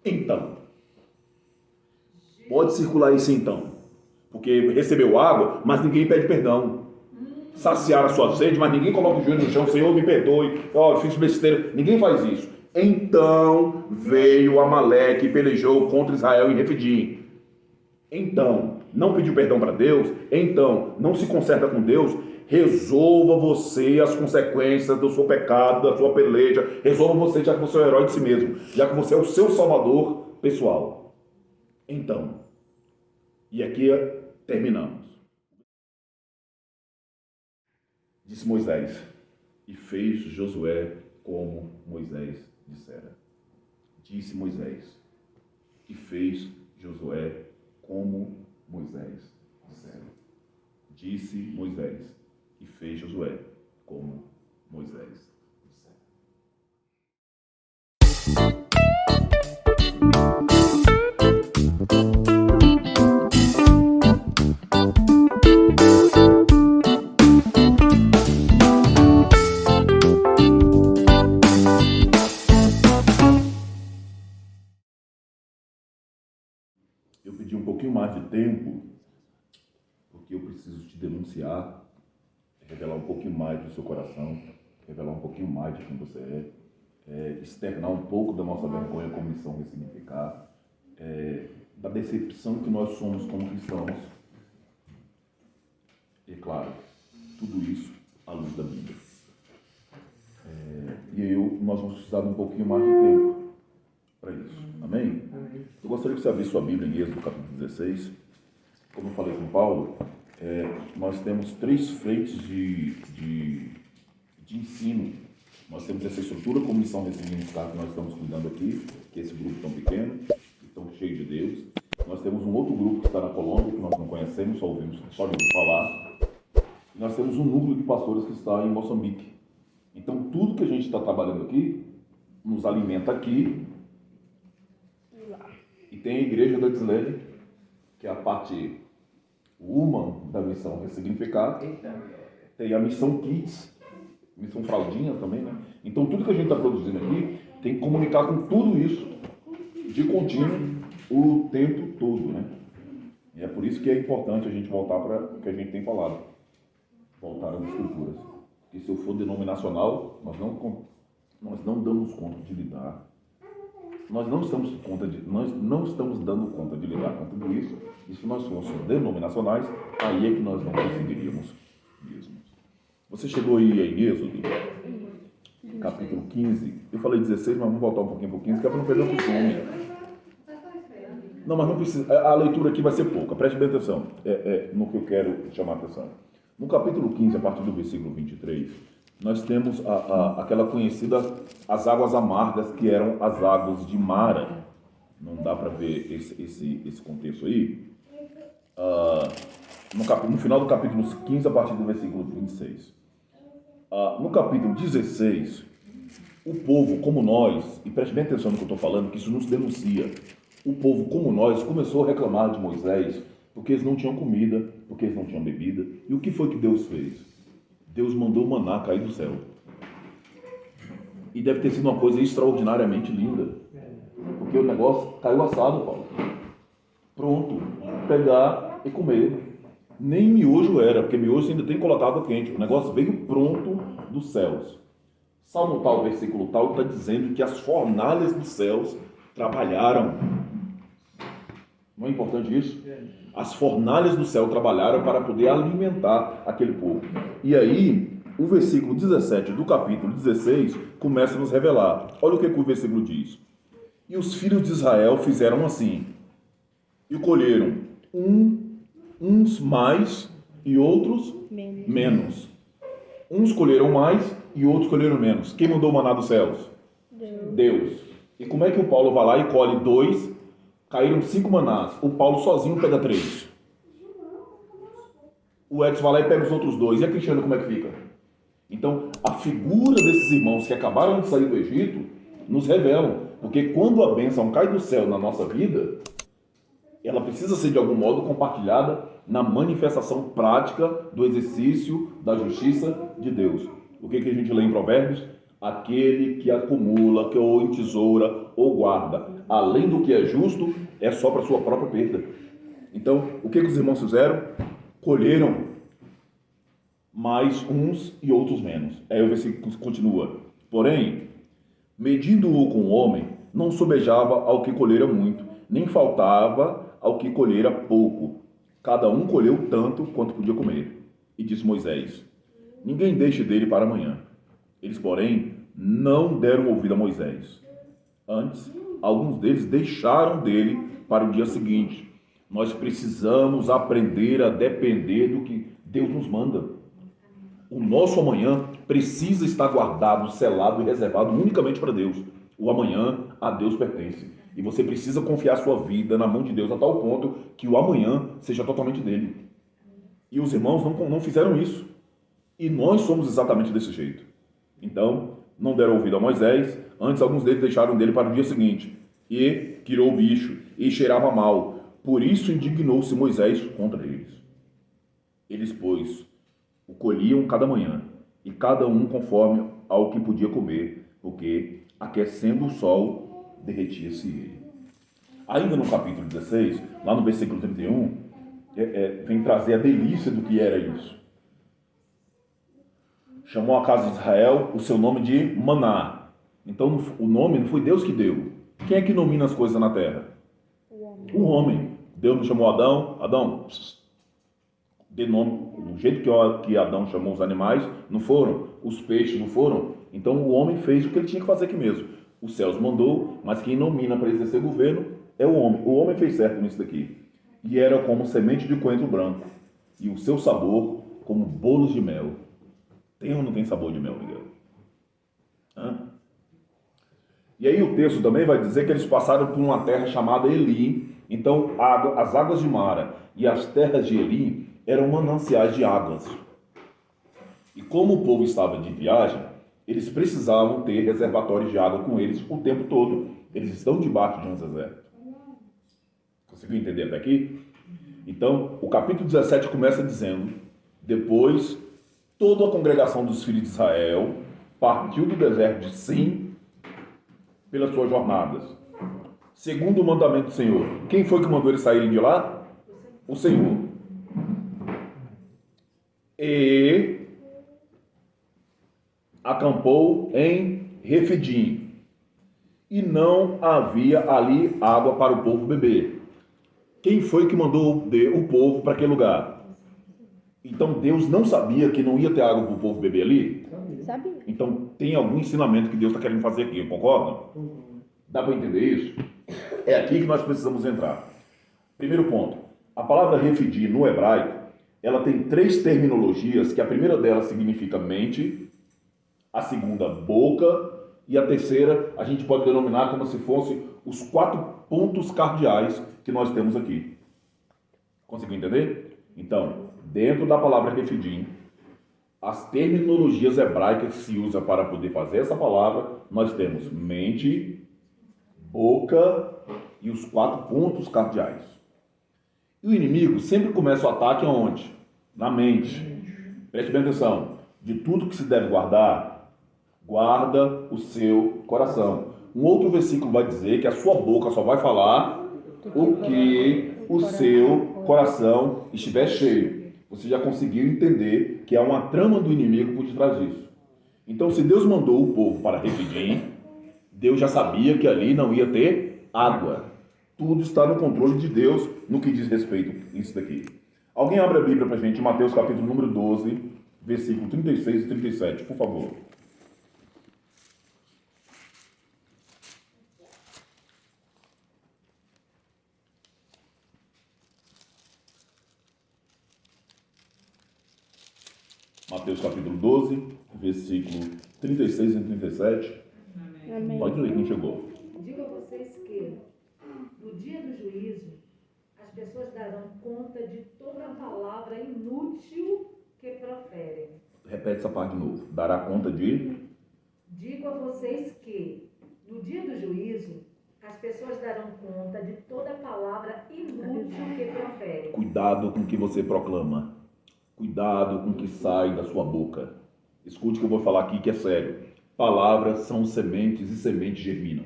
Então. Pode circular isso então. Porque recebeu água, mas ninguém pede perdão. Saciar a sua sede, mas ninguém coloca o joelho no chão, Senhor, me perdoe, fiz besteira. Ninguém faz isso. Então veio Amaleque e pelejou contra Israel em Refidim. Então, não pediu perdão para Deus, então, não se conserta com Deus, resolva você as consequências do seu pecado, da sua peleja, resolva você, já que você é o herói de si mesmo, já que você é o seu salvador pessoal. Então, e aqui terminamos. Disse Moisés, e fez Josué como Moisés dissera. Disse Moisés, e fez Josué como Moisés dissera. Disse Moisés, e fez Josué como Moisés dissera. Eu pedi um pouquinho mais de tempo, porque eu preciso te denunciar, revelar um pouquinho mais do seu coração, revelar um pouquinho mais de quem você externar um pouco da nossa vergonha como missão ressignificar, da decepção que nós somos como cristãos. E claro, tudo isso à luz da Bíblia. Nós vamos precisar de um pouquinho mais de tempo para isso. Amém? Eu gostaria que você abrisse sua Bíblia em Êxodo capítulo 16. Como eu falei com Paulo, nós temos 3 frentes de ensino. Nós temos essa estrutura como missão ressignificar que nós estamos cuidando aqui, que é esse grupo tão pequeno, tão cheio de Deus. Nós temos um outro grupo que está na Colômbia, que nós não conhecemos, só ouvimos falar. E nós temos um núcleo de pastores que está em Moçambique. Então, tudo que a gente está trabalhando aqui, nos alimenta aqui. E tem a igreja da Dislene, que é a parte human da missão ressignificar. Tem a missão Kids, missão Fraldinha também, né? Então, tudo que a gente está produzindo aqui tem que comunicar com tudo isso de contínuo o tempo todo, né? E é por isso que é importante a gente voltar para o que a gente tem falado. Voltar às escrituras. Porque se eu for denominacional, nós não damos conta de lidar. Nós não estamos dando conta de lidar com tudo isso. E se nós fôssemos denominacionais, aí é que nós não conseguiríamos mesmo. Você chegou aí em Êxodo, capítulo 15. Eu falei 16, mas vamos voltar um pouquinho para o 15, que é para não perder o costume. Não, mas não precisa. A leitura aqui vai ser pouca. Preste bem atenção no que eu quero chamar a atenção. No capítulo 15, a partir do versículo 23, nós temos aquela conhecida, as águas amargas, que eram as águas de Mara. Não dá para ver esse contexto aí? No final do capítulo 15, a partir do versículo 26. No capítulo 16, o povo como nós, e preste bem atenção no que eu estou falando, que isso nos denuncia, o povo como nós começou a reclamar de Moisés, porque eles não tinham comida, porque eles não tinham bebida. E o que foi que Deus fez? Deus mandou o maná cair do céu. E deve ter sido uma coisa extraordinariamente linda. Porque o negócio caiu assado, Paulo. Pronto. Pegar e comer. Nem miojo era, porque miojo ainda tem que colocar água quente. O negócio veio pronto dos céus. Salmo tal, versículo tal, está dizendo que as fornalhas dos céus trabalharam. Não é importante isso? As fornalhas do céu trabalharam para poder alimentar aquele povo. E aí, o versículo 17 do capítulo 16 começa a nos revelar. Olha o que o versículo diz. E os filhos de Israel fizeram assim, e colheram uns mais e outros menos. Uns colheram mais e outros colheram menos. Quem mandou o maná dos céus? Deus. E como é que o Paulo vai lá e colhe 2? Caíram 5 manás. O Paulo sozinho pega 3. O Edson vai lá e pega os outros 2. E a Cristiana como é que fica? Então, a figura desses irmãos que acabaram de sair do Egito nos revelam. Porque quando a bênção cai do céu na nossa vida, ela precisa ser de algum modo compartilhada na manifestação prática do exercício da justiça de Deus. O que a gente lê em Provérbios? Aquele que acumula, que ou entesoura ou guarda além do que é justo, é só para sua própria perda. Então, o que os irmãos fizeram? Colheram mais uns e outros menos. Aí o versículo continua. Porém, medindo-o com o homem, não sobejava ao que colhera muito, nem faltava ao que colhera pouco. Cada um colheu tanto quanto podia comer. E disse Moisés: ninguém deixe dele para amanhã. Eles, porém, não deram ouvido a Moisés. Antes, alguns deles deixaram dele para o dia seguinte. Nós precisamos aprender a depender do que Deus nos manda. O nosso amanhã precisa estar guardado, selado e reservado unicamente para Deus. O amanhã a Deus pertence. E você precisa confiar sua vida na mão de Deus a tal ponto que o amanhã seja totalmente dele. E os irmãos não fizeram isso. E nós somos exatamente desse jeito. Então, não deram ouvido a Moisés. Antes, alguns deles deixaram dele para o dia seguinte. E tirou o bicho e cheirava mal. Por isso indignou-se Moisés contra eles. Eles, pois, o colhiam cada manhã, e cada um conforme ao que podia comer, porque, aquecendo o sol, derretia-se ele. Ainda no capítulo 16, lá no versículo 31, vem trazer a delícia do que era isso. Chamou a casa de Israel o seu nome de Maná. Então, o nome não foi Deus que deu. Quem é que nomina as coisas na terra? O homem. Deus não chamou Adão? Adão, dê nome. Do jeito que Adão chamou os animais, não foram. Os peixes não foram. Então o homem fez o que ele tinha que fazer aqui mesmo. Os céus mandou, mas quem nomina para exercer governo é o homem. O homem fez certo nisso daqui. E era como semente de coentro branco. E o seu sabor como bolos de mel. Tem ou não tem sabor de mel, Miguel? E aí o texto também vai dizer que eles passaram por uma terra chamada Elim. Então as águas de Mara e as terras de Elim eram mananciais de águas. E como o povo estava de viagem, eles precisavam ter reservatórios de água com eles o tempo todo. Eles estão debaixo de um deserto. Conseguiu entender até aqui? Então, o capítulo 17 começa dizendo: depois, toda a congregação dos filhos de Israel partiu do deserto de Sim pelas suas jornadas, segundo o mandamento do Senhor. Quem foi que mandou eles saírem de lá? O Senhor. E acampou em Refidim, e não havia ali água para o povo beber. Quem foi que mandou o povo para aquele lugar? Então Deus não sabia que não ia ter água para o povo beber ali? Sabia. Então tem algum ensinamento que Deus está querendo fazer aqui, concorda? Dá para entender isso? É aqui que nós precisamos entrar. Primeiro ponto, a palavra Refidim no hebraico, ela tem 3 terminologias, que a primeira delas significa mente, a segunda boca, e a terceira a gente pode denominar como se fosse os 4 pontos cardeais que nós temos aqui. Conseguiu entender? Então, dentro da palavra Refidim, as terminologias hebraicas que se usa para poder fazer essa palavra, nós temos mente, boca e os 4 pontos cardeais. E o inimigo sempre começa o ataque aonde? Na mente. Preste bem atenção. De tudo que se deve guardar, guarda o seu coração. Um outro versículo vai dizer que a sua boca só vai falar o que o seu coração estiver cheio. Você já conseguiu entender que há uma trama do inimigo por detrás disso. Então, se Deus mandou o povo para Refidim, Deus já sabia que ali não ia ter água. Tudo está no controle de Deus no que diz respeito a isso daqui. Alguém abre a Bíblia para a gente, Mateus capítulo número 12, versículo 36 e 37, por favor. Mateus capítulo 12, versículo 36 e 37. Amém. Pode ler quem chegou. Digo a vocês que, no dia do juízo, as pessoas darão conta de toda a palavra inútil que proferem. Repete essa parte de novo. Dará conta de... Digo a vocês que, no dia do juízo, as pessoas darão conta de toda a palavra inútil que proferem. Cuidado com o que você proclama. Cuidado com o que sai da sua boca. Escute o que eu vou falar aqui, que é sério. Palavras são sementes e sementes germinam.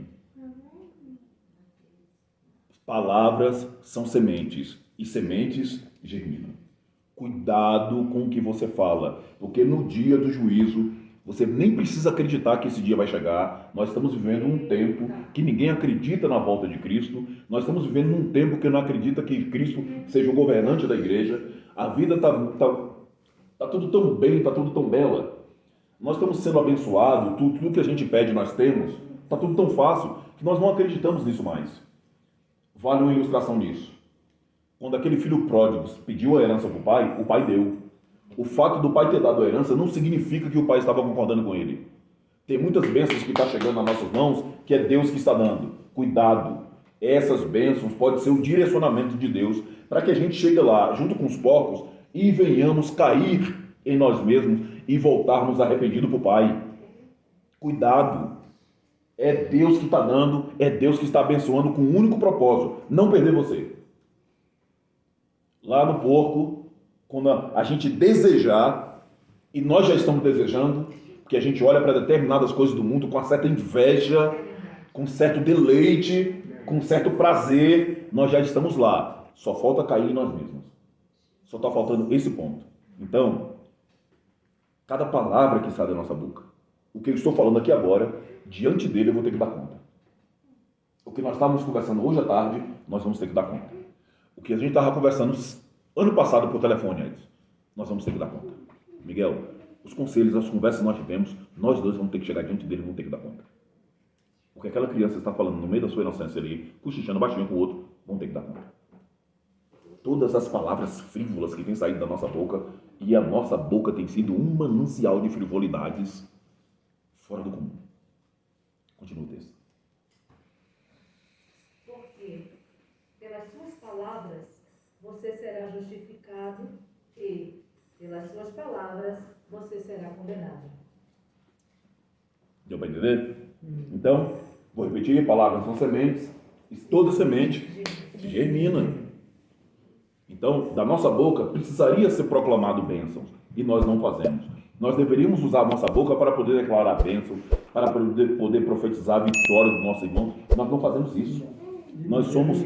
Palavras são sementes e sementes germinam. Cuidado com o que você fala, porque no dia do juízo você nem precisa acreditar que esse dia vai chegar. Nós estamos vivendo um tempo que ninguém acredita na volta de Cristo. Nós estamos vivendo um tempo que não acredita que Cristo seja o governante da igreja. A vida tá tudo tão bem, está tudo tão bela. Nós estamos sendo abençoados, tudo que a gente pede nós temos. Está tudo tão fácil que nós não acreditamos nisso mais. Vale uma ilustração disso. Quando aquele filho pródigo pediu a herança para o pai deu. O fato do pai ter dado a herança não significa que o pai estava concordando com ele. Tem muitas bênçãos que estão chegando nas nossas mãos que é Deus que está dando. Cuidado. Essas bênçãos podem ser o direcionamento de Deus para que a gente chegue lá junto com os porcos e venhamos cair em nós mesmos e voltarmos arrependidos para o Pai. Cuidado. É Deus que está dando, é Deus que está abençoando com um único propósito, não perder você. Lá no porco, quando a gente desejar, e nós já estamos desejando, porque a gente olha para determinadas coisas do mundo com uma certa inveja, com certo deleite, com certo prazer, nós já estamos lá. Só falta cair em nós mesmos. Só está faltando esse ponto. Então, cada palavra que sai da nossa boca, o que eu estou falando aqui agora, diante dele eu vou ter que dar conta. O que nós estávamos conversando hoje à tarde, nós vamos ter que dar conta. O que a gente estava conversando ano passado por telefone antes, nós vamos ter que dar conta. Miguel, os conselhos, as conversas que nós tivemos, nós dois vamos ter que chegar diante dele e vamos ter que dar conta. Porque aquela criança está falando no meio da sua inocência ali, cochichando baixinho com o outro, vamos ter que dar conta. Todas as palavras frívolas que têm saído da nossa boca, e a nossa boca tem sido um manancial de frivolidades fora do comum. Continua o texto. Porque pelas suas palavras você será justificado e pelas suas palavras você será condenado. Deu para entender? Então, vou repetir, palavras são sementes, e toda semente germina. Então, da nossa boca precisaria ser proclamado bênçãos, e nós não fazemos. Nós deveríamos usar a nossa boca para poder declarar bênção, para poder profetizar a vitória do nosso irmão. Nós não fazemos isso. Nós somos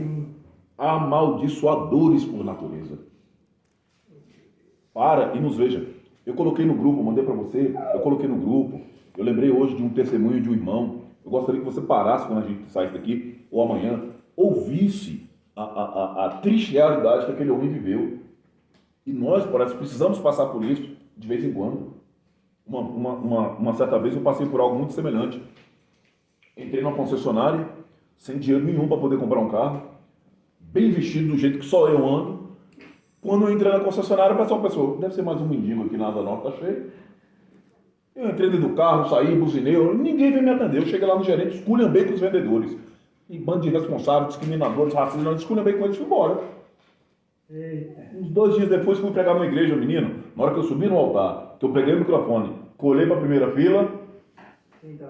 amaldiçoadores por natureza. Para e nos veja. Eu coloquei no grupo, mandei para você, eu coloquei no grupo, eu lembrei hoje de um testemunho de um irmão. Eu gostaria que você parasse quando a gente saísse daqui, ou amanhã, ouvisse a triste realidade que aquele homem viveu. E nós, parece, precisamos passar por isso de vez em quando. Uma certa vez eu passei por algo muito semelhante. Entrei numa concessionária, sem dinheiro nenhum para poder comprar um carro, bem vestido do jeito que só eu ando. Quando eu entrei na concessionária, o pessoal pensou, deve ser mais um mendigo aqui na Asa Norte, tá cheio. Eu entrei dentro do carro, saí, buzinei, ninguém veio me atender. Eu cheguei lá no gerente, esculhambei com os vendedores. E bando de irresponsáveis, discriminadores, racistas, não esculhambei com eles e fui embora. Uns 2 dias depois fui pregar numa igreja, menino. Na hora que eu subi no altar, que eu peguei o microfone, colei para a primeira fila,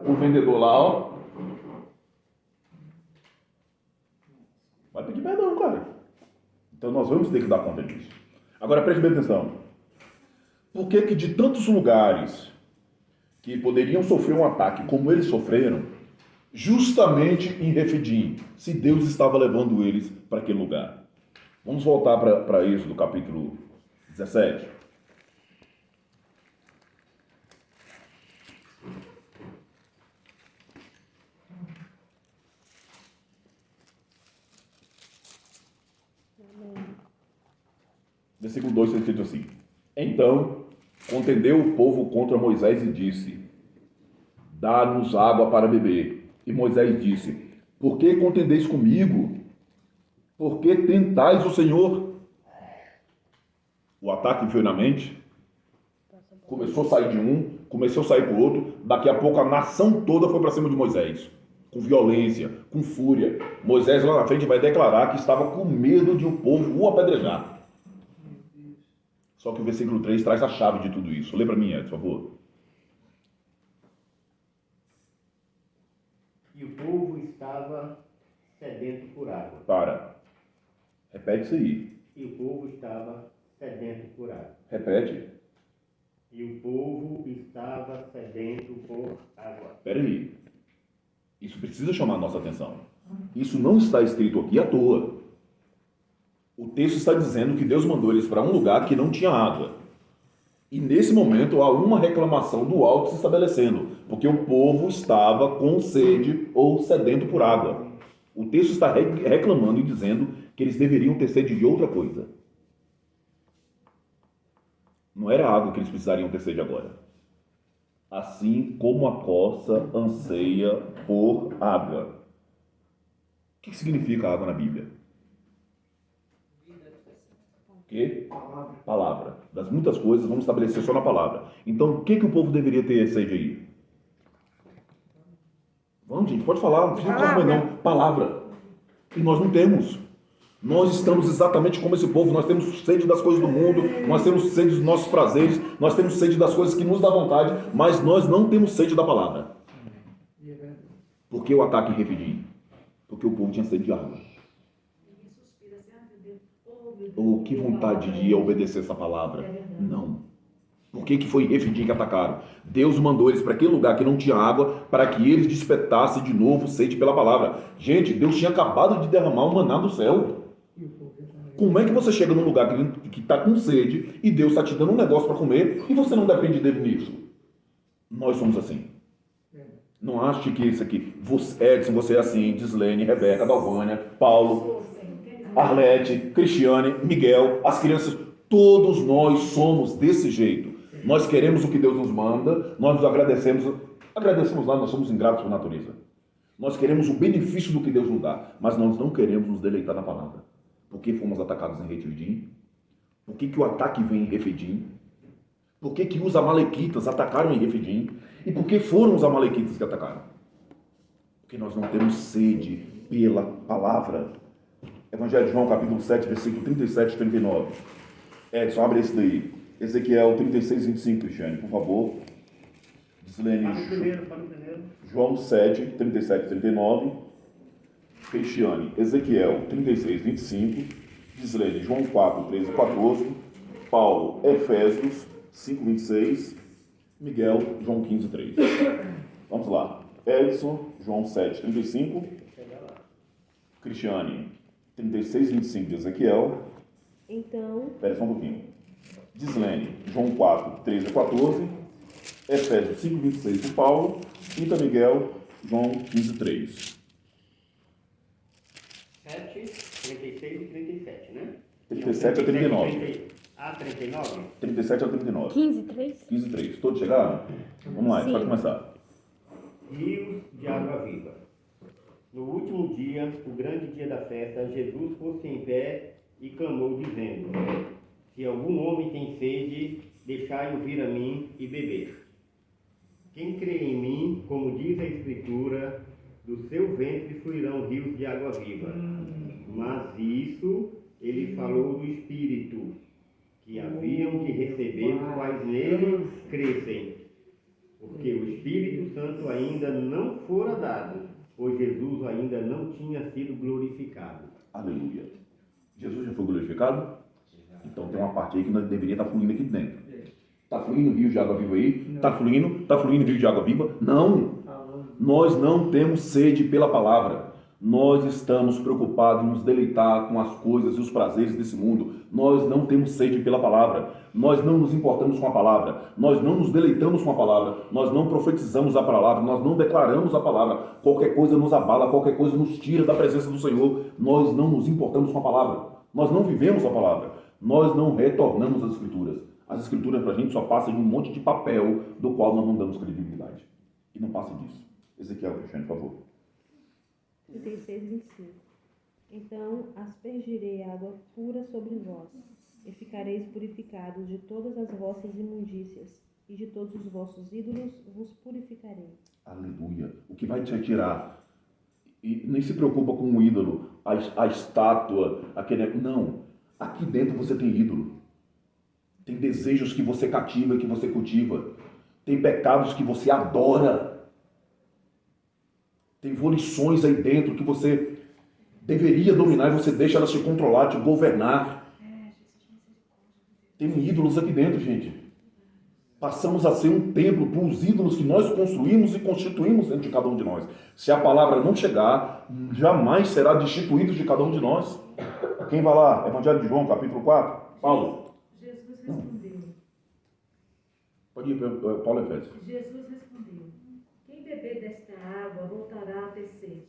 o vendedor lá, ó. Vai pedir perdão, cara. Então nós vamos ter que dar conta disso. Agora preste bem atenção. Por que de tantos lugares que poderiam sofrer um ataque como eles sofreram, justamente em Refidim, se Deus estava levando eles para aquele lugar? Vamos voltar para Êxodo, capítulo 17. Versículo 2 está escrito assim: Então contendeu o povo contra Moisés e disse: Dá-nos água para beber. E Moisés disse: Por que contendeis comigo? Por que tentais o Senhor? O ataque veio na mente, começou a sair de um, começou a sair para o outro, daqui a pouco a nação toda foi para cima de Moisés, com violência, com fúria. Moisés lá na frente vai declarar que estava com medo de o povo o apedrejar. Só que o versículo 3 traz a chave de tudo isso. Lê para mim, Ed, por favor. E o povo estava sedento por água. Para. Repete isso aí. E o povo estava sedento por água. Repete. E o povo estava sedento por água. Espera aí. Isso precisa chamar a nossa atenção. Isso não está escrito aqui à toa. O texto está dizendo que Deus mandou eles para um lugar que não tinha água. E nesse momento há uma reclamação do alto se estabelecendo, porque o povo estava com sede ou sedento por água. O texto está reclamando e dizendo que eles deveriam ter sede de outra coisa. Não era água que eles precisariam ter sede agora. Assim como a corça anseia por água. O que significa água na Bíblia? O quê? Palavra. Das muitas coisas, vamos estabelecer só na palavra. Então, o que o povo deveria ter sede aí? Vamos, gente, pode falar. Não precisa falar não. Palavra. E nós não temos. Nós estamos exatamente como esse povo. Nós temos sede das coisas do mundo. Nós temos sede dos nossos prazeres. Nós temos sede das coisas que nos dá vontade. Mas nós não temos sede da palavra. Por que o ataque em Refidim? Porque o povo tinha sede de água. Oh, que vontade de obedecer essa palavra. Não. Por que foi Refidim que atacaram? Deus mandou eles para aquele lugar que não tinha água, para que eles despertassem de novo sede pela palavra. Gente, Deus tinha acabado de derramar o maná do céu. Como é que você chega num lugar que está com sede e Deus está te dando um negócio para comer e você não depende dele nisso? Nós somos assim. Não ache que isso aqui, Edson, você é assim, Dislene, Rebeca, Dalvânia, Paulo, Arlete, Cristiane, Miguel, as crianças, todos nós somos desse jeito. Nós queremos o que Deus nos manda, nós nos agradecemos lá, nós somos ingratos por natureza. Nós queremos o benefício do que Deus nos dá, mas nós não queremos nos deleitar na palavra. Por que fomos atacados em Refidim? Por que o ataque vem em Refidim? Por que os amalequitas atacaram em Refidim? E por que foram os amalequitas que atacaram? Porque nós não temos sede pela palavra. Evangelho de João, capítulo 7, versículo 37 e 39. Edson, abre esse daí. Ezequiel 36, 25, Cristiane, por favor. Dislene, João 7, 37 e 39. Cristiane, Ezequiel 36, 25. Dislene, João 4, 13 e 14. Paulo, Efésios 5, 26. Miguel, João 15, 3. Vamos lá. Edson, João 7, 35. Cristiane, 36, 25 de Ezequiel. Então... Espera só um pouquinho. Dislene, João 4, 13 a 14. Efésios 5, 26 de Paulo. Quinta Miguel, João 15, 3. 7, 36 e 37, né? 37 a 39. Ah, 39? 37 a 39. 15, 3? 15, 3. Todos chegaram? Vamos lá, pode começar. Rios de água viva. No último dia, o grande dia da festa, Jesus pôs-se em pé e clamou, dizendo: Se algum homem tem sede, deixai-o vir a mim e beber. Quem crê em mim, como diz a Escritura, do seu ventre fluirão rios de água viva. Mas isso ele falou do Espírito, que haviam de receber os quais nele crescem, porque o Espírito Santo ainda não fora dado, pois Jesus ainda não tinha sido glorificado. Aleluia. Jesus já foi glorificado? Então tem uma parte aí que nós deveria estar fluindo aqui dentro. Está fluindo rio de água viva aí? Está fluindo rio de água viva? Não! Nós não temos sede pela palavra. Nós estamos preocupados em nos deleitar com as coisas e os prazeres desse mundo. Nós não temos sede pela palavra. Nós não nos importamos com a palavra. Nós não nos deleitamos com a palavra. Nós não profetizamos a palavra. Nós não declaramos a palavra. Qualquer coisa nos abala, qualquer coisa nos tira da presença do Senhor. Nós não nos importamos com a palavra. Nós não vivemos a palavra. Nós não retornamos às Escrituras. As Escrituras para a gente só passam de um monte de papel do qual nós não damos credibilidade. E não passa disso. Ezequiel, Cristiane, por favor. 36, 25. Então aspergirei água pura sobre vós, e ficareis purificados de todas as vossas imundícias, e de todos os vossos ídolos vos purificarei. Aleluia. O que vai te tirar? E nem se preocupa com o ídolo, a estátua, aquele... Não. Aqui dentro você tem ídolo. Tem desejos que você cativa e que você cultiva. Tem pecados que você adora. Tem volições aí dentro que você deveria dominar e você deixa elas te controlar, te governar. Tem ídolos aqui dentro, gente. Passamos a ser um templo para os ídolos que nós construímos e constituímos dentro de cada um de nós. Se a palavra não chegar, jamais será destituído de cada um de nós. Quem vai lá? Evangelho de João, capítulo 4. Paulo. Jesus respondeu. Pode ir, Paulo Efésios. Jesus respondeu: quem beber desta água voltará a ter sede.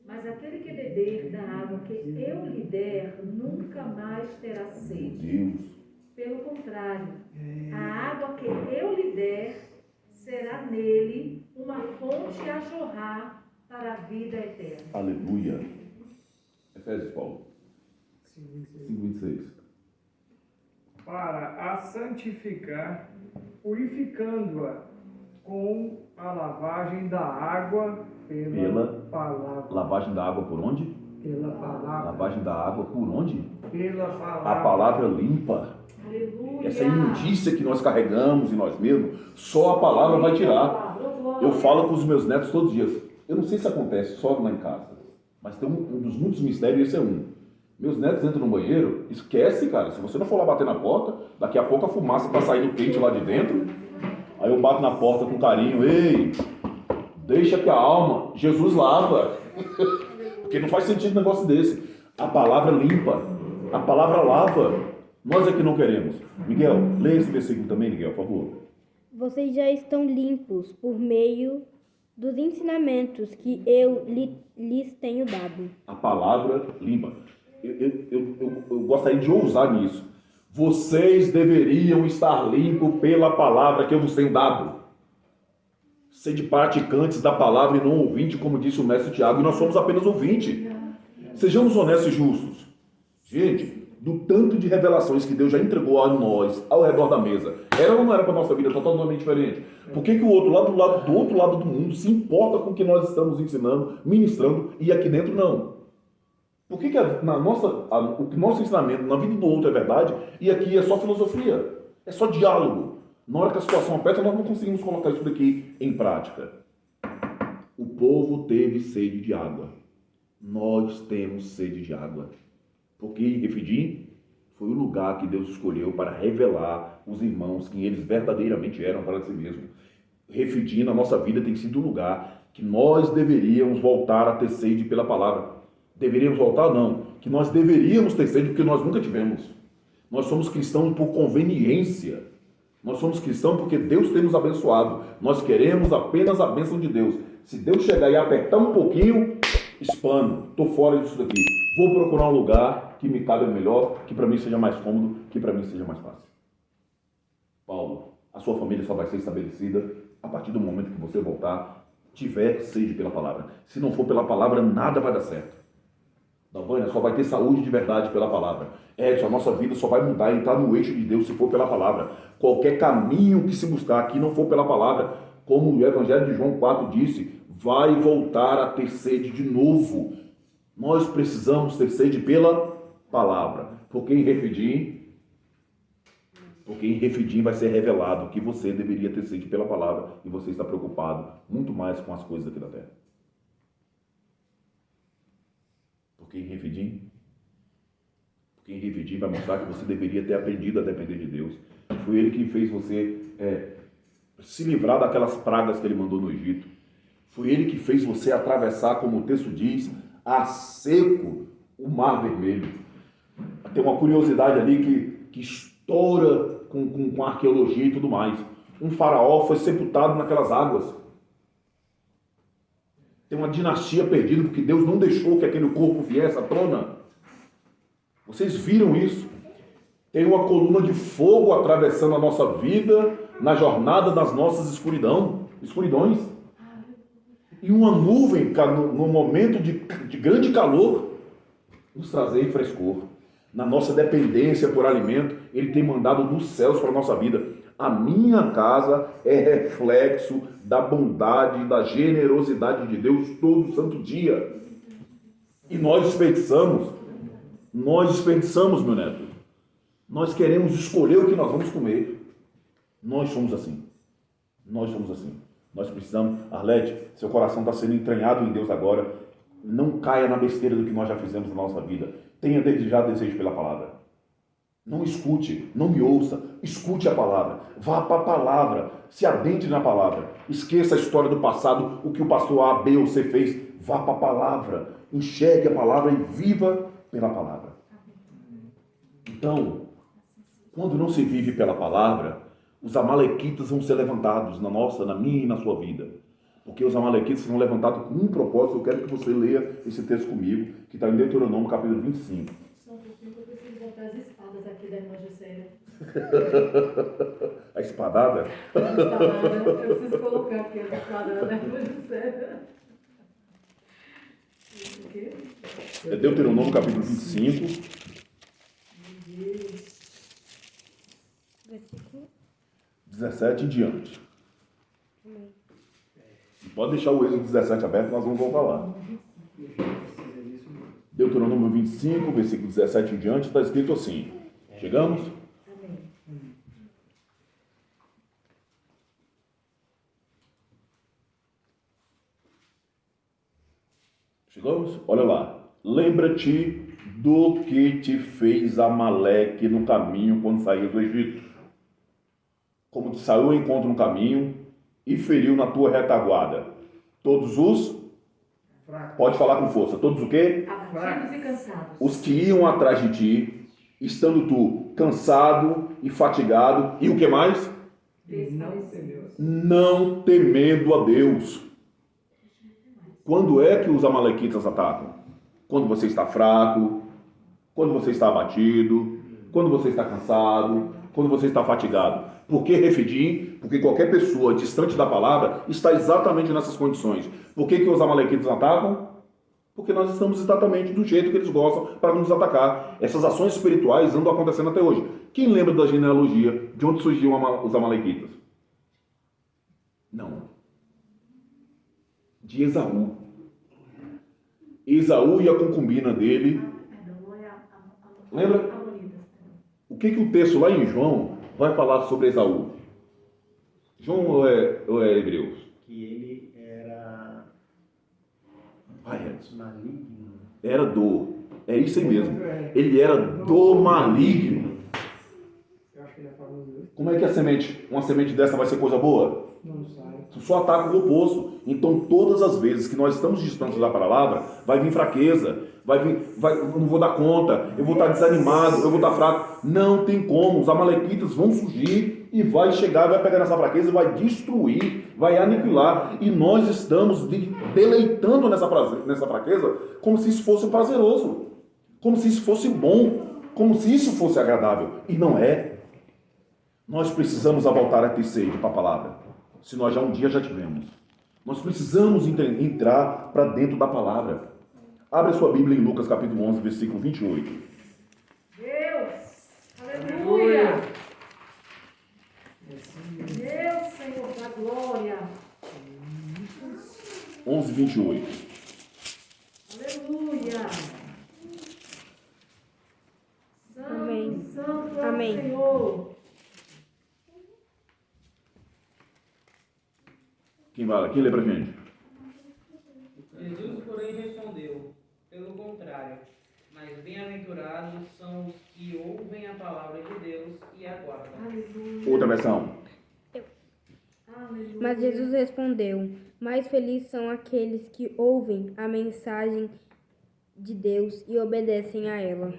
Mas aquele que beber da água que eu lhe der, nunca mais terá Meu sede. Deus. Pelo contrário, a água que eu lhe der será nele uma fonte a jorrar para a vida eterna. Aleluia. Efésios, Paulo. 5:26. Para a santificar, purificando-a com a lavagem da água pela palavra. Lavagem da água por onde? Pela palavra. Lavagem da água por onde? Pela palavra. A palavra limpa. Aleluia. Essa imundícia que nós carregamos em nós mesmos, só a palavra vai tirar. Eu falo com os meus netos todos os dias. Eu não sei se acontece só lá em casa, mas tem um dos muitos mistérios, esse é um. Meus netos entram no banheiro, esquece, cara. Se você não for lá bater na porta, daqui a pouco a fumaça tá saindo quente lá de dentro. Aí eu bato na porta com carinho. Ei, deixa que a alma, Jesus lava. Porque não faz sentido um negócio desse. A palavra limpa, a palavra lava. Nós é que não queremos. Miguel, leia esse versículo também, Miguel, por favor. Vocês já estão limpos por meio dos ensinamentos que eu lhes tenho dado. A palavra limpa. Eu gostaria de ousar nisso. Vocês deveriam estar limpos pela palavra que eu vos tenho dado. Sede praticantes da palavra e não ouvinte, como disse o mestre Tiago, e nós somos apenas ouvinte. Sejamos honestos e justos. Gente, do tanto de revelações que Deus já entregou a nós, ao redor da mesa, era ou não era para a nossa vida totalmente diferente? Por que o outro lado, do outro lado do mundo se importa com o que nós estamos ensinando, ministrando, e aqui dentro não? Por que o nosso ensinamento na vida do outro é verdade e aqui é só filosofia? É só diálogo. Na hora que a situação aperta, nós não conseguimos colocar isso daqui em prática. O povo teve sede de água. Nós temos sede de água. Porque em Refidim foi o lugar que Deus escolheu para revelar os irmãos quem eles verdadeiramente eram para si mesmos. Refidim na nossa vida tem sido o lugar que nós deveríamos voltar a ter sede pela palavra. Deveríamos voltar? Não. Que nós deveríamos ter sede porque nós nunca tivemos. Nós somos cristãos por conveniência. Nós somos cristãos porque Deus tem nos abençoado. Nós queremos apenas a bênção de Deus. Se Deus chegar e apertar um pouquinho, espano, estou fora disso daqui. Vou procurar um lugar que me cabe melhor, que para mim seja mais cômodo, que para mim seja mais fácil. Paulo, a sua família só vai ser estabelecida a partir do momento que você voltar, tiver sede pela palavra. Se não for pela palavra, nada vai dar certo. Dalvânia, só vai ter saúde de verdade pela palavra. Edson, a nossa vida só vai mudar e entrar no eixo de Deus se for pela palavra. Qualquer caminho que se buscar aqui não for pela palavra, como o Evangelho de João 4 disse, vai voltar a ter sede de novo. Nós precisamos ter sede pela palavra. Porque em Refidim vai ser revelado que você deveria ter sede pela palavra e você está preocupado muito mais com as coisas aqui da terra. Porque em Refidim vai mostrar que você deveria ter aprendido a depender de Deus. Foi Ele que fez você se livrar daquelas pragas que Ele mandou no Egito. Foi Ele que fez você atravessar, como o texto diz, a seco o Mar Vermelho. Tem uma curiosidade ali que estoura com a arqueologia e tudo mais. Um faraó foi sepultado naquelas águas. Tem uma dinastia perdida porque Deus não deixou que aquele corpo viesse à tona. Vocês viram isso? Tem uma coluna de fogo atravessando a nossa vida na jornada das nossas escuridões. E uma nuvem, no momento de grande calor, nos trazer frescor. Na nossa dependência por alimento, Ele tem mandado dos céus para a nossa vida. A minha casa é reflexo da bondade, da generosidade de Deus todo santo dia. E nós desperdiçamos, meu neto. Nós queremos escolher o que nós vamos comer. Nós somos assim. Nós precisamos, Arlete, seu coração está sendo entranhado em Deus agora. Não caia na besteira do que nós já fizemos na nossa vida. Tenha desde já desejo pela palavra. Não escute, não me ouça, escute a palavra, vá para a palavra, se adentre na palavra, esqueça a história do passado, o que o pastor A, B ou C fez, vá para a palavra, enxergue a palavra e viva pela palavra. Então, quando não se vive pela palavra, os amalequitas vão ser levantados na nossa, na minha e na sua vida. Porque os amalequitas serão levantados com um propósito. Eu quero que você leia esse texto comigo, que está em Deuteronômio, capítulo 25. Só um pouquinho que eu preciso botar as espadas aqui da irmã Juscelia. A espadada? Eu preciso colocar aqui as espadas da irmã Juscelia. Isso aqui? É Deuteronômio, capítulo 25. Meu Deus. Versículo. 17 em diante. Amém. Pode deixar o Êxodo 17 aberto, nós vamos voltar lá. Deuteronômio 25, versículo 17 em diante, está escrito assim. Chegamos? Amém. Chegamos? Olha lá. Lembra-te do que te fez Amaleque no caminho quando saía do Egito. Como te saiu ao encontro no caminho e feriu na tua retaguarda. Todos os... Fraco. Pode falar com força. Todos o quê? Abatidos e cansados. Os que iam atrás de ti, estando tu cansado e fatigado. E o que mais? Não temeu. Não temendo a Deus. Quando é que os amalequitas atacam? Quando você está fraco, quando você está abatido, quando você está cansado, quando você está fatigado. Por que Refidim? Porque qualquer pessoa distante da palavra está exatamente nessas condições. Por que os amalequitas atacam? Porque nós estamos exatamente do jeito que eles gostam para nos atacar. Essas ações espirituais andam acontecendo até hoje. Quem lembra da genealogia de onde surgiu os amalequitas? Não. De Esaú. Esaú e a concubina dele. Lembra? O que o texto lá em João vai falar sobre Esaú? João ou é Hebreus? Que ele era Vai, Edson. maligno. Era do. É isso aí mesmo. Ele era do maligno. Eu acho que ele é famoso. Como é que uma semente dessa vai ser coisa boa? Não sai. Tu só ataca o oposto. Então, todas as vezes que nós estamos distantes da palavra, vai vir fraqueza, eu não vou dar conta, eu vou estar desanimado, eu vou estar fraco. Não tem como. Os amalequitas vão surgir e vai chegar, vai pegar nessa fraqueza, vai destruir, vai aniquilar. E nós estamos deleitando nessa fraqueza como se isso fosse prazeroso, como se isso fosse bom, como se isso fosse agradável. E não é. Nós precisamos voltar a ter sede para a palavra. Se nós já um dia já tivemos. Nós precisamos entrar para dentro da palavra. Abre a sua Bíblia em Lucas capítulo 11, versículo 28. Deus! Aleluia! Deus, Senhor da glória! 11, 28. Aleluia! Santo, Amém. Santo é Amém. o Senhor! Quem lê pra gente? Jesus, porém, respondeu: pelo contrário, mas bem-aventurados são os que ouvem a palavra de Deus e aguardam. Aleluia! Outra versão. Aleluia! Mas Jesus respondeu: mais felizes são aqueles que ouvem a mensagem de Deus e obedecem a ela.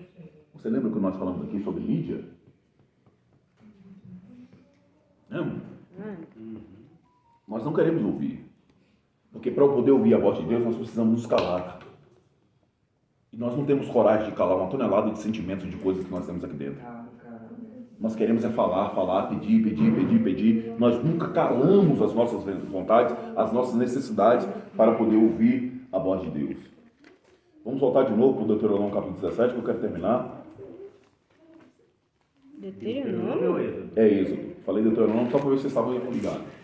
Você lembra que nós falamos aqui sobre Lídia? Lembra? Nós não queremos ouvir. Porque para eu poder ouvir a voz de Deus, nós precisamos nos calar. E nós não temos coragem de calar uma tonelada de sentimentos, de coisas que nós temos aqui dentro. Nós queremos é falar, pedir. Nós nunca calamos as nossas vontades, as nossas necessidades para poder ouvir a voz de Deus. Vamos voltar de novo para o Deuteronômio capítulo 17, que eu quero terminar. Deuteronômio? É Êxodo. Falei Deuteronômio só para ver se vocês estavam ligados.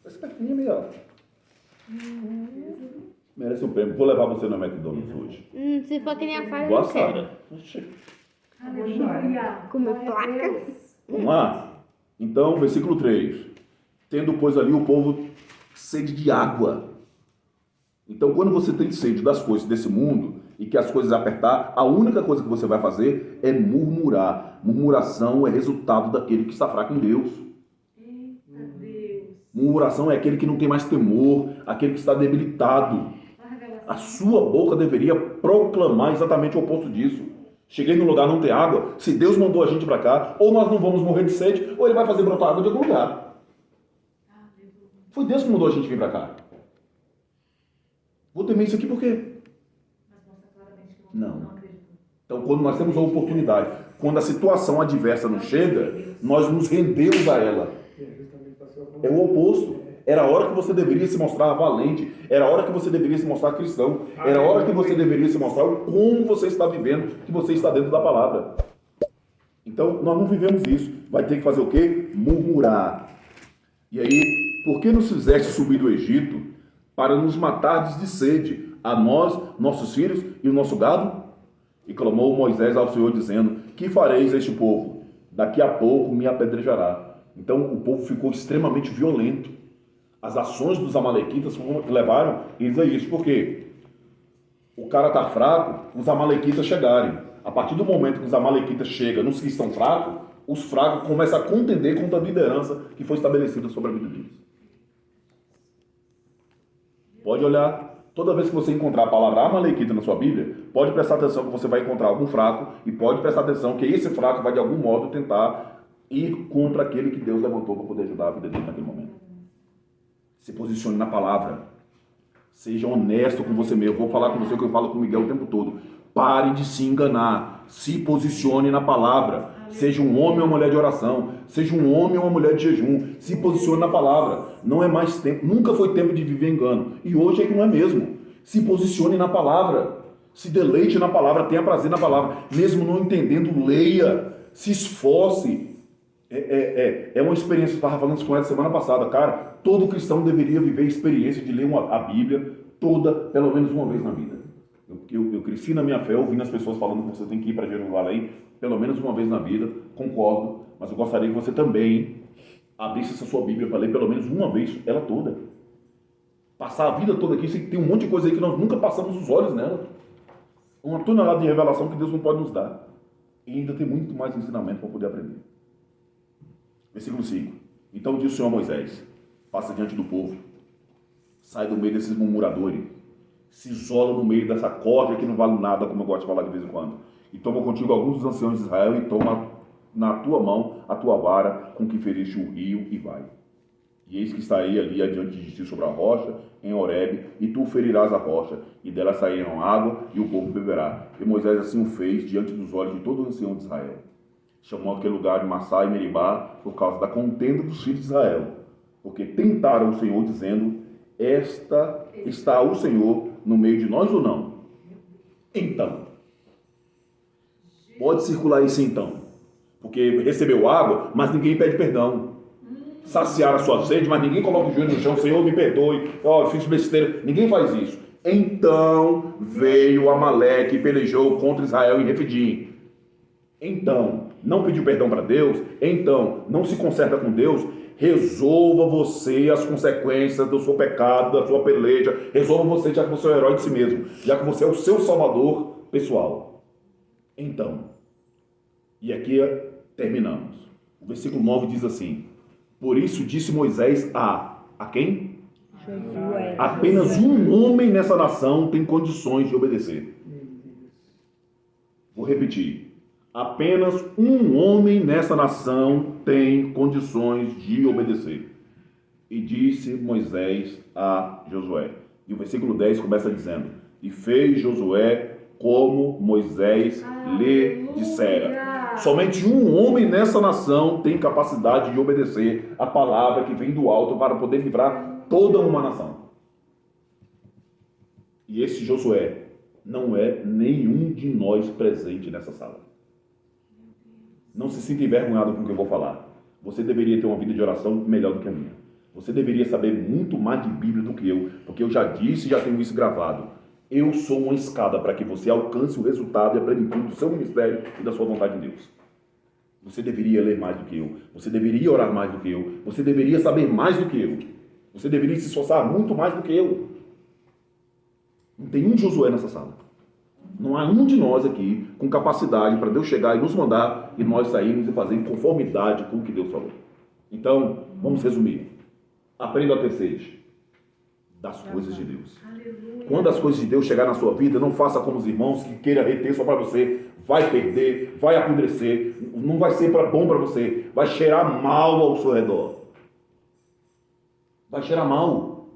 Esse pequenininho aí, ó. Merece um prêmio. Vou levar você no McDonald's hoje. Se for que nem a Fara, Boa, eu não quero. Sara. Oxi. Aleluia! Comer Glória a placa? Deus. Vamos lá? Então, versículo 3. Tendo, pois, ali o povo sede de água. Então, quando você tem sede das coisas desse mundo e que as coisas apertar, a única coisa que você vai fazer é murmurar. Murmuração é resultado daquele que está fraco em Deus. Eita Deus. Murmuração é aquele que não tem mais temor, aquele que está debilitado. Uma revelação. A sua boca deveria proclamar exatamente o oposto disso. Cheguei no lugar, não tem água. Se Deus mandou a gente para cá, ou nós não vamos morrer de sede, ou Ele vai fazer brotar água de algum lugar. Foi Deus que mandou a gente vir para cá. Vou temer isso aqui por quê? Mas mostra claramente que Não. não acredito. Então, quando nós temos a oportunidade, quando a situação adversa nos chega, nós nos rendemos a ela. Que é justamente para sua É o oposto. Era a hora que você deveria se mostrar valente. Era a hora que você deveria se mostrar cristão. Era a hora que você deveria se mostrar como você está vivendo, que você está dentro da palavra. Então, nós não vivemos isso. Vai ter que fazer o quê? Murmurar. E aí, por que nos fizeste subir do Egito para nos matardes de sede, a nós, nossos filhos e o nosso gado? E clamou Moisés ao Senhor, dizendo: que fareis a este povo? Daqui a pouco me apedrejará. Então, o povo ficou extremamente violento. As ações dos amalequitas levaram eles a isso. Por quê? O cara está fraco, os amalequitas chegarem. A partir do momento que os amalequitas chegam nos que estão fracos, os fracos começam a contender contra a liderança que foi estabelecida sobre a vida deles. Pode olhar. Toda vez que você encontrar a palavra amalequita na sua Bíblia, pode prestar atenção que você vai encontrar algum fraco e pode prestar atenção que esse fraco vai de algum modo tentar ir contra aquele que Deus levantou para poder ajudar a vida dele naquele momento. Se posicione na palavra. Seja honesto com você mesmo. Vou falar com você o que eu falo com o Miguel o tempo todo. Pare de se enganar. Se posicione na palavra. Seja um homem ou uma mulher de oração. Seja um homem ou uma mulher de jejum. Se posicione na palavra. Não é mais tempo. Nunca foi tempo de viver engano. E hoje é que não é mesmo. Se posicione na palavra. Se deleite na palavra. Tenha prazer na palavra. Mesmo não entendendo, leia. Se esforce. É uma experiência. Eu estava falando isso com ela semana passada. Cara, todo cristão deveria viver a experiência de ler a Bíblia toda, pelo menos uma vez na vida. Eu cresci na minha fé ouvindo as pessoas falando que você tem que ir para Jerusalém pelo menos uma vez na vida. Concordo, mas eu gostaria que você também abrisse essa sua Bíblia para ler pelo menos uma vez ela toda. Passar a vida toda aqui, tem um monte de coisa aí que nós nunca passamos os olhos nela. Uma tonelada de revelação que Deus não pode nos dar. E ainda tem muito mais ensinamento para poder aprender. Versículo 5. Então disse o Senhor a Moisés: passa diante do povo, sai do meio desses murmuradores, se isola no meio dessa corda que não vale nada, como eu gosto de falar de vez em quando, e toma contigo alguns dos anciãos de Israel e toma na tua mão a tua vara com que feriste o rio e vai. E eis que estarei ali adiante de ti sobre a rocha, em Horebe, e tu ferirás a rocha, e dela sairão água, e o povo beberá. E Moisés assim o fez diante dos olhos de todo o ancião de Israel. Chamou aquele lugar de Massá e Meribá por causa da contenda dos filhos de Israel, porque tentaram o Senhor, dizendo: está o Senhor no meio de nós ou não? Então, pode circular isso então, porque recebeu água, mas ninguém pede perdão. Saciar a sua sede, mas ninguém coloca o joelho no chão: Senhor, me perdoe, eu fiz besteira. Ninguém faz isso. Então veio Amaleque e pelejou contra Israel em Refidim. Então, não pediu perdão para Deus? Então, não se conserta com Deus? Resolva você as consequências do seu pecado, da sua peleja. Resolva você, já que você é o herói de si mesmo, já que você é o seu salvador pessoal. Então, e aqui terminamos. O versículo 9 diz assim: por isso disse Moisés a quem? Josué. Apenas um homem nessa nação tem condições de obedecer. Vou repetir. Apenas um homem nessa nação tem condições de obedecer. E disse Moisés a Josué. E o versículo 10 começa dizendo: e fez Josué como Moisés lhe dissera. Somente um homem nessa nação tem capacidade de obedecer a palavra que vem do alto para poder livrar toda uma nação. E esse Josué não é nenhum de nós presente nessa sala. Não se sinta envergonhado com o que eu vou falar. Você deveria ter uma vida de oração melhor do que a minha. Você deveria saber muito mais de Bíblia do que eu, porque eu já disse e já tenho isso gravado. Eu sou uma escada para que você alcance o resultado e a plenitude do seu ministério e da sua vontade em Deus. Você deveria ler mais do que eu. Você deveria orar mais do que eu. Você deveria saber mais do que eu. Você deveria se esforçar muito mais do que eu. Não tem um Josué nessa sala. Não há um de nós aqui com capacidade para Deus chegar e nos mandar e nós sairmos e fazer em conformidade com o que Deus falou. Então, vamos resumir. Aprenda a ter sede das coisas de Deus. Quando as coisas de Deus chegar na sua vida, não faça como os irmãos que queira reter só para você. Vai perder, vai apodrecer, não vai ser bom para você, vai cheirar mal ao seu redor. Vai cheirar mal.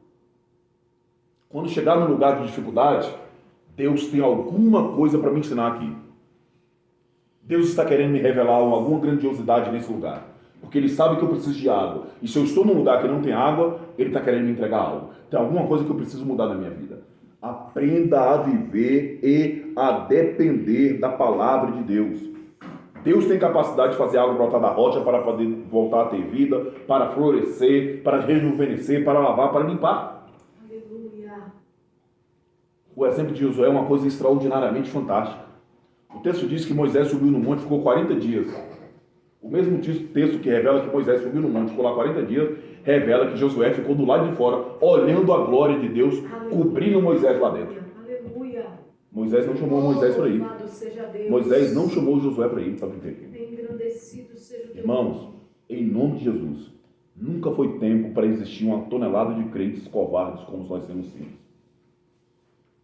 Quando chegar num lugar de dificuldade, Deus tem alguma coisa para me ensinar aqui. Deus está querendo me revelar alguma grandiosidade nesse lugar. Porque Ele sabe que eu preciso de água. E se eu estou num lugar que não tem água, Ele está querendo me entregar algo. Tem alguma coisa que eu preciso mudar na minha vida. Aprenda a viver e a depender da palavra de Deus. Deus tem capacidade de fazer algo brotar da rocha para poder voltar a ter vida, para florescer, para rejuvenescer, para lavar, para limpar. Aleluia. O exemplo de Josué é uma coisa extraordinariamente fantástica. O texto diz que Moisés subiu no monte e ficou 40 dias. O mesmo texto que revela que Moisés subiu no monte e ficou lá 40 dias, revela que Josué ficou do lado de fora, olhando a glória de Deus, cobrindo Moisés lá dentro. Aleluia. Moisés não chamou Moisés para ir. Louvado seja Deus. Moisés não chamou Josué para ir para viver aqui. Engrandecido seja o teu Irmãos, em nome de Jesus, nunca foi tempo para existir uma tonelada de crentes covardes como nós temos sido.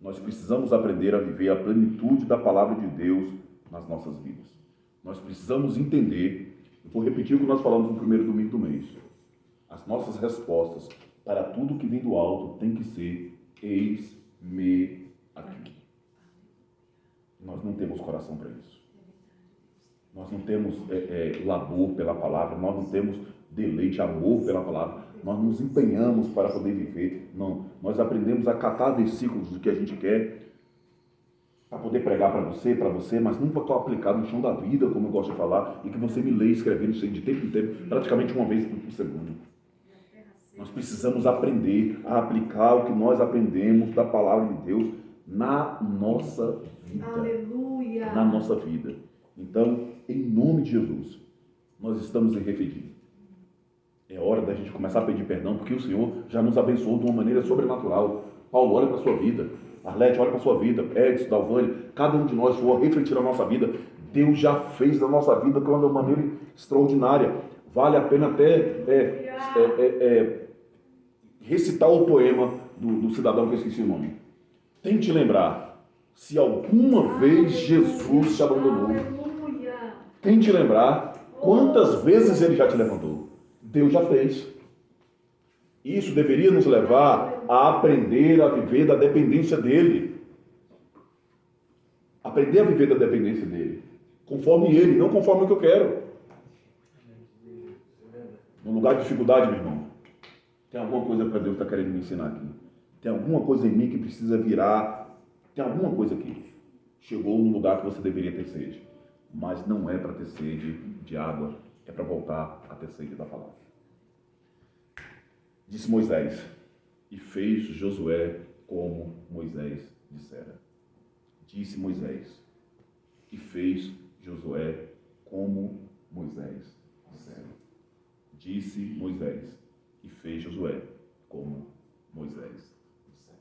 Nós precisamos aprender a viver a plenitude da palavra de Deus nas nossas vidas. Nós precisamos entender, eu vou repetir o que nós falamos no primeiro domingo do mês. As nossas respostas para tudo que vem do alto tem que ser: eis-me aqui. Nós não temos coração para isso. Nós não temos labor pela palavra, nós não temos deleite, amor pela palavra. Nós nos empenhamos para poder viver. Não, nós aprendemos a catar versículos do que a gente quer para poder pregar para você, mas nunca estou aplicado no chão da vida, como eu gosto de falar, e que você me lê escrevendo isso de tempo em tempo, praticamente uma vez por semana. Nós precisamos aprender a aplicar o que nós aprendemos da palavra de Deus na nossa vida. Aleluia. Na nossa vida. Então, em nome de Jesus, nós estamos em refletir. É hora da gente começar a pedir perdão, porque o Senhor já nos abençoou de uma maneira sobrenatural. Paulo, olha para a sua vida. Arlete, olha para a sua vida. Edson, Dalvani, cada um de nós for refletir a nossa vida. Deus já fez da nossa vida de uma maneira extraordinária. Vale a pena até recitar o poema do cidadão que eu esqueci o nome. Tente lembrar se alguma vez Jesus te abandonou. Tente lembrar quantas vezes Ele já te levantou. Deus já fez. Isso deveria nos levar a aprender a viver da dependência dEle. Aprender a viver da dependência dEle. Conforme Ele, não conforme o que eu quero. No lugar de dificuldade, meu irmão, tem alguma coisa que Deus está querendo me ensinar aqui. Tem alguma coisa em mim que precisa virar. Tem alguma coisa aqui. Chegou no lugar que você deveria ter sede. Mas não é para ter sede de água. É para voltar a ter sede da palavra. Disse Moisés, e fez Josué como Moisés dissera. Disse Moisés, e fez Josué como Moisés dissera. Disse Moisés, e fez Josué como Moisés dissera.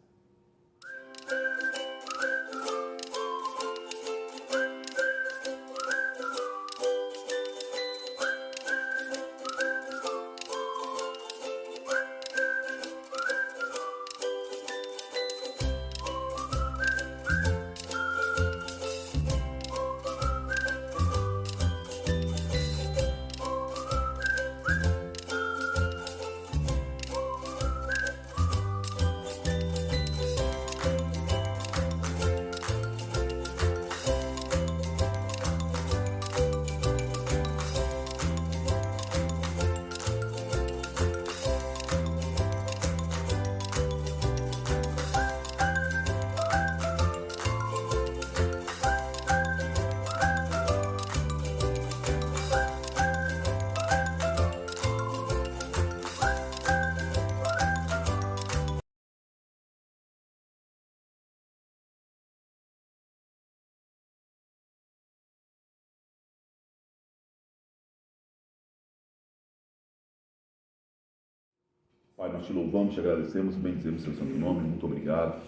Pai, nós te louvamos, te agradecemos, bendizemos o seu santo nome, muito obrigado.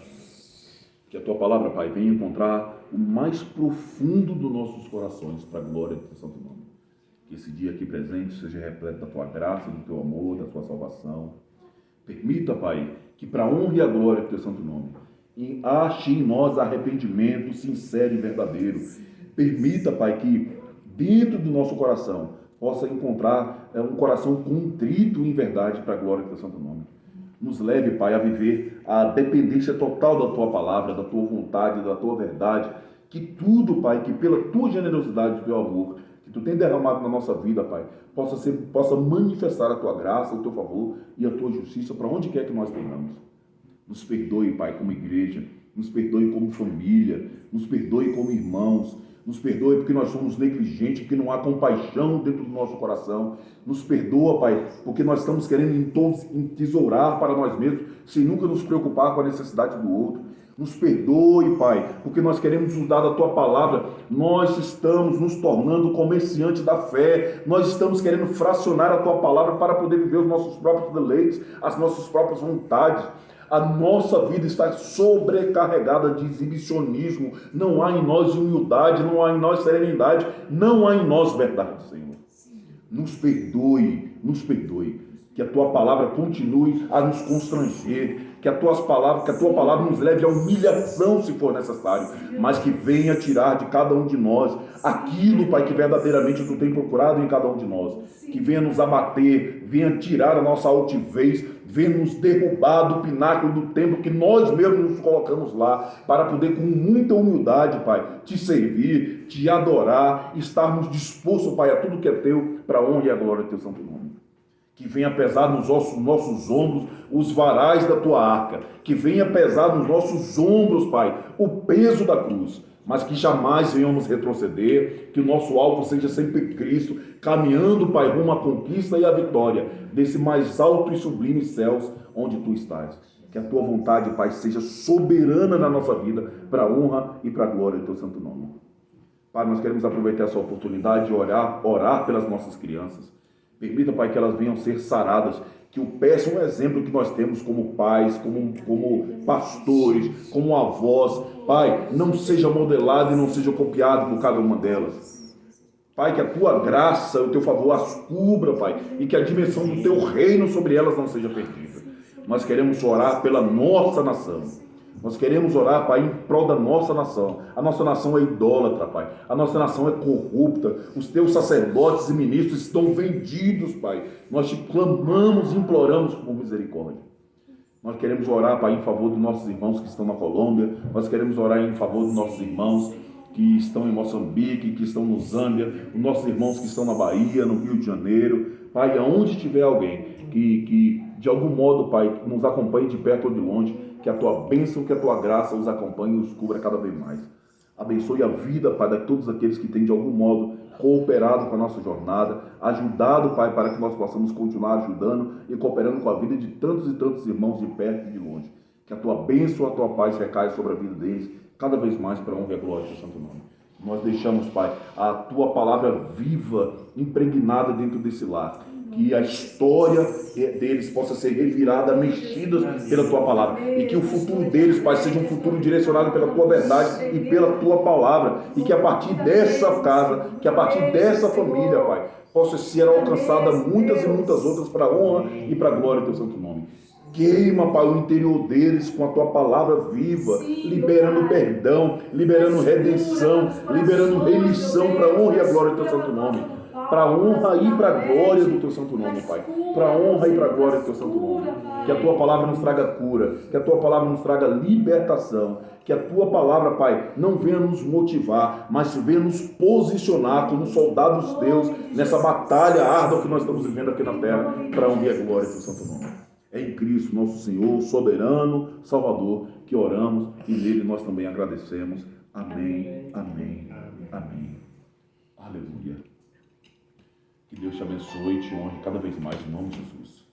Que a tua palavra, Pai, venha encontrar o mais profundo dos nossos corações para a glória do teu santo nome. Que esse dia aqui presente seja repleto da tua graça, do teu amor, da tua salvação. Permita, Pai, que para a honra e a glória do teu santo nome, ache em nós arrependimento sincero e verdadeiro. Permita, Pai, que dentro do nosso coração possa encontrar um coração contrito em verdade para a glória do teu santo nome. Nos leve, Pai, a viver a dependência total da tua palavra, da tua vontade, da tua verdade. Que tudo, Pai, que pela tua generosidade e teu amor, que tu tem derramado na nossa vida, Pai, possa manifestar a tua graça, o teu favor e a tua justiça para onde quer que nós tenhamos. Nos perdoe, Pai, como igreja, nos perdoe como família, nos perdoe como irmãos, nos perdoe porque nós somos negligentes, porque não há compaixão dentro do nosso coração. Nos perdoa, Pai, porque nós estamos querendo entesourar para nós mesmos, sem nunca nos preocupar com a necessidade do outro. Nos perdoe, Pai, porque nós queremos usar da Tua palavra. Nós estamos nos tornando comerciantes da fé. Nós estamos querendo fracionar a Tua palavra para poder viver os nossos próprios deleites, as nossas próprias vontades. A nossa vida está sobrecarregada de exibicionismo. Não há em nós humildade, não há em nós serenidade, não há em nós verdade, Senhor. Nos perdoe. Que a Tua palavra continue a nos constranger, que a Tua palavra nos leve à humilhação, se for necessário, mas que venha tirar de cada um de nós aquilo, Pai, que verdadeiramente Tu tem procurado em cada um de nós. Que venha nos abater, venha tirar a nossa altivez, venha nos derrubar do pináculo do templo que nós mesmos nos colocamos lá, para poder com muita humildade, Pai, Te servir, Te adorar, estarmos dispostos, Pai, a tudo que é Teu, para a honra e a glória do Teu santo nome. Que venha pesar nos nossos ombros os varais da Tua arca, que venha pesar nos nossos ombros, Pai, o peso da cruz, mas que jamais venhamos retroceder, que o nosso alvo seja sempre Cristo, caminhando, Pai, rumo à conquista e à vitória desse mais alto e sublime céus onde Tu estás. Que a Tua vontade, Pai, seja soberana na nossa vida, para a honra e para a glória do Teu santo nome. Pai, nós queremos aproveitar essa oportunidade de orar pelas nossas crianças. Permita, Pai, que elas venham ser saradas, que o péssimo exemplo que nós temos como pais, como pastores, como avós, Pai, não seja modelado e não seja copiado por cada uma delas. Pai, que a Tua graça, o Teu favor as cubra, Pai, e que a dimensão do Teu reino sobre elas não seja perdida. Nós queremos orar pela nossa nação. Nós queremos orar, Pai, em prol da nossa nação. A nossa nação é idólatra, Pai. A nossa nação é corrupta. Os Teus sacerdotes e ministros estão vendidos, Pai. Nós Te clamamos e imploramos por misericórdia. Nós queremos orar, Pai, em favor dos nossos irmãos que estão na Colômbia. Nós queremos orar em favor dos nossos irmãos que estão em Moçambique, que estão no Zâmbia, os nossos irmãos que estão na Bahia, no Rio de Janeiro. Pai, aonde tiver alguém que de algum modo, Pai, nos acompanhe de perto ou de longe, que a Tua bênção, que a Tua graça os acompanhe e os cubra cada vez mais. Abençoe a vida, Pai, de todos aqueles que têm de algum modo cooperado com a nossa jornada, ajudado, Pai, para que nós possamos continuar ajudando e cooperando com a vida de tantos e tantos irmãos de perto e de longe. Que a Tua bênção, a Tua paz recaia sobre a vida deles, cada vez mais para a honra e a glória do Teu santo nome. Nós deixamos, Pai, a Tua palavra viva, impregnada dentro desse lar. Que a história deles possa ser revirada, mexida pela Tua palavra. E que o futuro deles, Pai, seja um futuro direcionado pela Tua verdade e pela Tua palavra. E que a partir dessa casa, que a partir dessa família, Pai, possa ser alcançada muitas e muitas outras para a honra e para a glória do Teu santo nome. Queima, Pai, o interior deles com a Tua palavra viva, liberando perdão, liberando redenção, liberando remissão para a honra e a glória do Teu santo nome. Para a honra e para a glória do Teu santo nome, Pai. Para a honra e para a glória do Teu santo nome. Que a Tua palavra nos traga cura, que a Tua palavra nos traga libertação, que a Tua palavra, Pai, não venha nos motivar, mas venha nos posicionar como soldados Teus nessa batalha árdua que nós estamos vivendo aqui na terra, para a honra e a glória do Teu santo nome. É em Cristo, nosso Senhor, soberano, Salvador, que oramos e nele nós também agradecemos. Amém, amém, amém. Aleluia. Que Deus te abençoe e te honre cada vez mais em nome de Jesus.